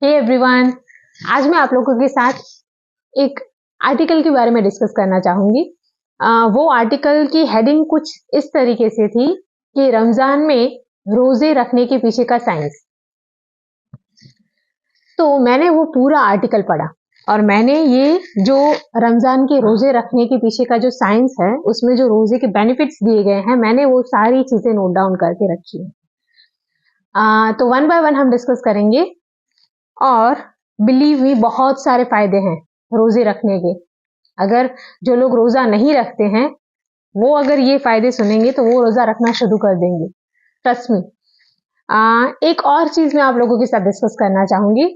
Hey everyone, आज मैं आप लोगों के साथ एक आर्टिकल के बारे में डिस्कस करना चाहूंगी। वो आर्टिकल की हेडिंग कुछ इस तरीके से थी कि रमजान में रोजे रखने के पीछे का साइंस। तो मैंने वो पूरा आर्टिकल पढ़ा और मैंने ये जो रमजान के रोजे रखने के पीछे का जो साइंस है, उसमें जो रोजे के बेनिफिट्स दिए गए हैं, मैंने वो सारी चीजें नोट डाउन करके रखी है। तो वन बाय वन हम डिस्कस करेंगे और बिलीव मी, बहुत सारे फायदे हैं रोजे रखने के। अगर जो लोग रोजा नहीं रखते हैं वो अगर ये फायदे सुनेंगे तो वो रोजा रखना शुरू कर देंगे, ट्रस्ट मी। एक और चीज मैं आप लोगों के साथ डिस्कस करना चाहूंगी।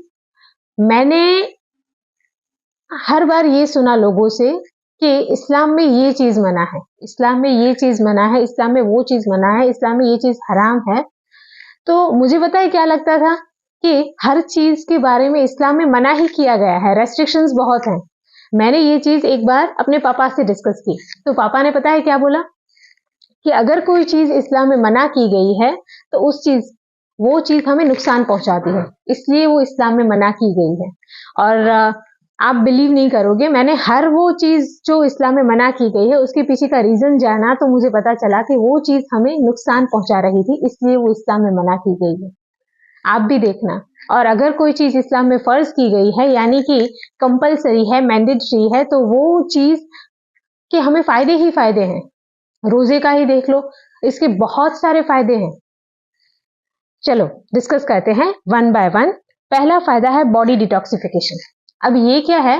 मैंने हर बार ये सुना लोगों से कि इस्लाम में ये चीज मना है, इस्लाम में ये चीज मना है, इस्लाम में वो चीज मना है, इस्लाम में ये चीज हराम है। तो मुझे पता है क्या लगता था कि हर चीज के बारे में इस्लाम में मना ही किया गया है, रेस्ट्रिक्शंस बहुत हैं। मैंने ये चीज एक बार अपने पापा से डिस्कस की तो पापा ने पता है क्या बोला कि अगर कोई चीज इस्लाम में मना की गई है तो वो चीज हमें नुकसान पहुंचाती है, इसलिए वो इस्लाम में मना की गई है। और आप बिलीव नहीं करोगे, मैंने हर वो चीज जो इस्लाम में मना की गई है उसके पीछे का रीजन जाना तो मुझे पता चला कि वो चीज हमें नुकसान पहुंचा रही थी, इसलिए वो इस्लाम में मना की गई है। आप भी देखना। और अगर कोई चीज इस्लाम में फर्ज की गई है, यानी कि कंपलसरी है, मैंडेटरी है, तो वो चीज के हमें फायदे ही फायदे हैं। रोजे का ही देख लो, इसके बहुत सारे फायदे हैं। चलो डिस्कस करते हैं वन बाय वन। पहला फायदा है बॉडी डिटॉक्सिफिकेशन। अब ये क्या है?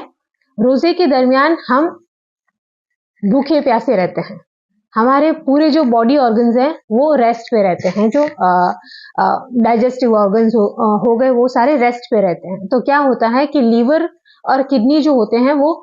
रोजे के दरमियान हम भूखे प्यासे रहते हैं, हमारे पूरे जो बॉडी ऑर्गन्स हैं वो रेस्ट पे रहते हैं, जो डाइजेस्टिव ऑर्गन्स हो गए वो सारे रेस्ट पे रहते हैं। तो क्या होता है कि लीवर और किडनी जो होते हैं वो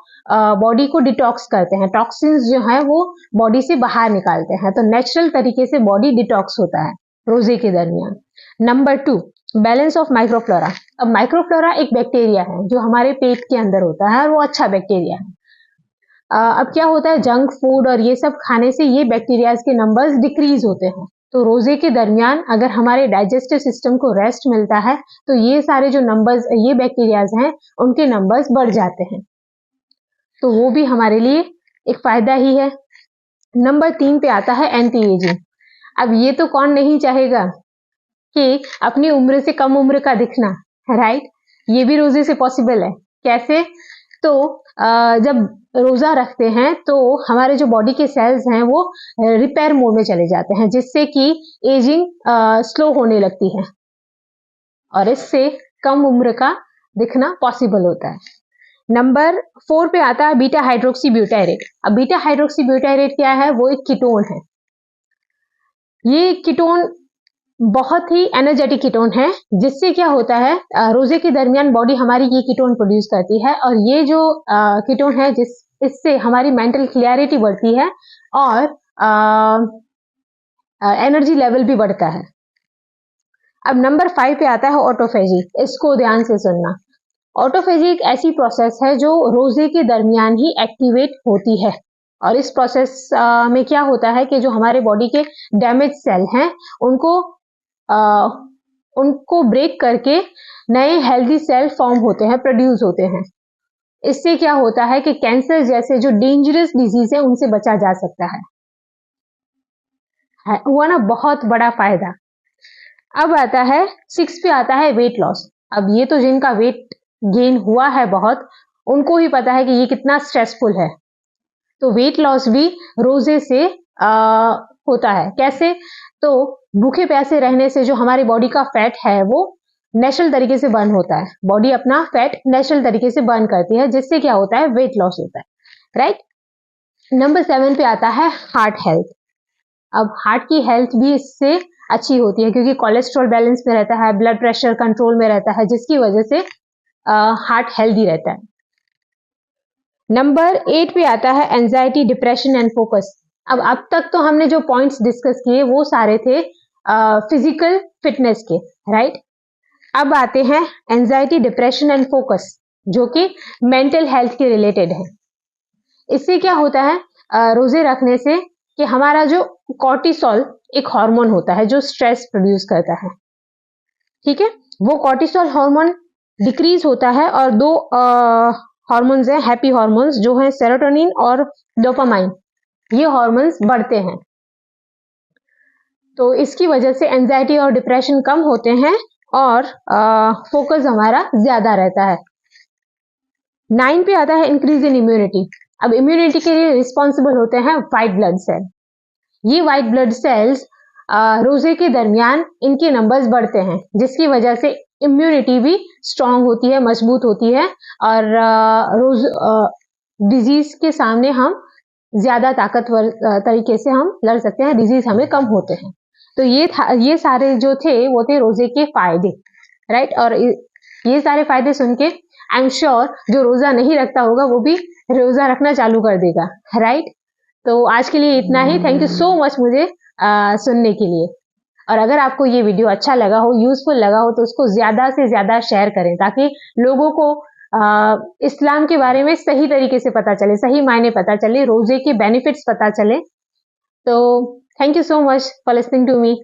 बॉडी को डिटॉक्स करते हैं, टॉक्सिन्स जो है वो बॉडी से बाहर निकालते हैं। तो नेचुरल तरीके से बॉडी डिटॉक्स होता है रोजे के दरमियान। Number 2, balance of microflora. अब माइक्रोफ्लोरा एक बैक्टीरिया है जो हमारे पेट के अंदर होता है और वो अच्छा बैक्टीरिया है। अब क्या होता है, जंक फूड और ये सब खाने से ये बैक्टीरियाज के नंबर्स डिक्रीज होते हैं। तो रोजे के दरमियान अगर हमारे डाइजेस्टिव सिस्टम को रेस्ट मिलता है तो ये सारे जो नंबर्स, ये बैक्टीरियाज हैं, उनके नंबर्स बढ़ जाते हैं। तो वो भी हमारे लिए एक फायदा ही है। नंबर 3 पे आता है एंटी एजिंग। अब ये तो कौन नहीं चाहेगा कि अपनी उम्र से कम उम्र का दिखना, राइट? ये भी रोजे से पॉसिबल है। कैसे? तो जब रोजा रखते हैं तो हमारे जो बॉडी के सेल्स हैं वो रिपेयर मोड में चले जाते हैं, जिससे कि एजिंग स्लो होने लगती है और इससे कम उम्र का दिखना पॉसिबल होता है। नंबर 4 पे आता है बीटा हाइड्रोक्सी ब्यूटायरेट। अब बीटा हाइड्रोक्सी ब्यूटायरेट क्या है? वो एक कीटोन है। ये कीटोन बहुत ही एनर्जेटिक कीटोन है, जिससे क्या होता है, रोजे के दरमियान बॉडी हमारी ये कीटोन प्रोड्यूस करती है और ये जो कीटोन है इससे हमारी मेंटल क्लियरिटी बढ़ती है और एनर्जी लेवल भी बढ़ता है। अब नंबर 5 पे आता है ऑटोफेजी। इसको ध्यान से सुनना। ऑटोफेजी एक ऐसी प्रोसेस है जो रोजे के दरमियान ही एक्टिवेट होती है और इस प्रोसेस में क्या होता है कि जो हमारे बॉडी के डैमेज सेल हैं उनको ब्रेक करके नए हेल्दी सेल फॉर्म होते हैं, प्रोड्यूस होते हैं। इससे क्या होता है कि कैंसर जैसे जो डेंजरस डिजीज है उनसे बचा जा सकता है। हुआ ना बहुत बड़ा फायदा। अब आता है 6 पे आता है वेट लॉस। अब ये तो जिनका वेट गेन हुआ है बहुत, उनको ही पता है कि ये कितना स्ट्रेसफुल है। तो वेट लॉस भी रोजे से होता है। कैसे? तो भूखे प्यासे रहने से जो हमारी बॉडी का फैट है वो नेचुरल तरीके से बर्न होता है। बॉडी अपना फैट नेचुरल तरीके से बर्न करती है, जिससे क्या होता है, वेट लॉस होता है, राइट? नंबर 7 पे आता है हार्ट हेल्थ। अब हार्ट की हेल्थ भी इससे अच्छी होती है क्योंकि कोलेस्ट्रॉल बैलेंस में रहता है, ब्लड प्रेशर कंट्रोल में रहता है, जिसकी वजह से हार्ट हेल्दी रहता है। नंबर 8 पे आता है एंजाइटी, डिप्रेशन एंड फोकस। अब तक तो हमने जो पॉइंट्स डिस्कस किए वो सारे थे फिजिकल फिटनेस के, राइट? अब आते हैं एंजाइटी, डिप्रेशन एंड फोकस, जो कि मेंटल हेल्थ के रिलेटेड है। इससे क्या होता है, रोजे रखने से कि हमारा जो कॉर्टिसोल एक हार्मोन होता है जो स्ट्रेस प्रोड्यूस करता है, ठीक है? वो कॉर्टिसोल हार्मोन डिक्रीज होता है और दो हार्मोन्स हैं, हैप्पी हार्मोन्स, जो हैं सेरोटोनिन और डोपामाइन, ये हार्मोन्स बढ़ते हैं। तो इसकी वजह से एंजाइटी और डिप्रेशन कम होते हैं और फोकस हमारा ज्यादा रहता है। 9 पे आता है इंक्रीज इन इम्यूनिटी। अब इम्यूनिटी के लिए रिस्पॉन्सिबल होते हैं व्हाइट ब्लड सेल। ये व्हाइट ब्लड सेल्स रोजे के दरमियान इनके नंबर्स बढ़ते हैं, जिसकी वजह से इम्यूनिटी भी स्ट्रांग होती है, मजबूत होती है और रोज डिजीज के सामने हम ज्यादा ताकतवर तरीके से हम लड़ सकते हैं, डिजीज हमें कम होते हैं। तो ये सारे जो थे वो थे रोजे के फायदे, राइट। और ये सारे फायदे सुन के आई एम श्योर जो रोजा नहीं रखता होगा वो भी रोजा रखना चालू कर देगा, राइट। तो आज के लिए इतना ही। थैंक यू सो मच मुझे सुनने के लिए। और अगर आपको ये वीडियो अच्छा लगा हो, यूजफुल लगा हो, तो उसको ज्यादा से ज्यादा शेयर करें ताकि लोगों को इस्लाम के बारे में सही तरीके से पता चले, सही मायने पता चले, रोजे के बेनिफिट्स पता चले। तो thank you so much for listening to me.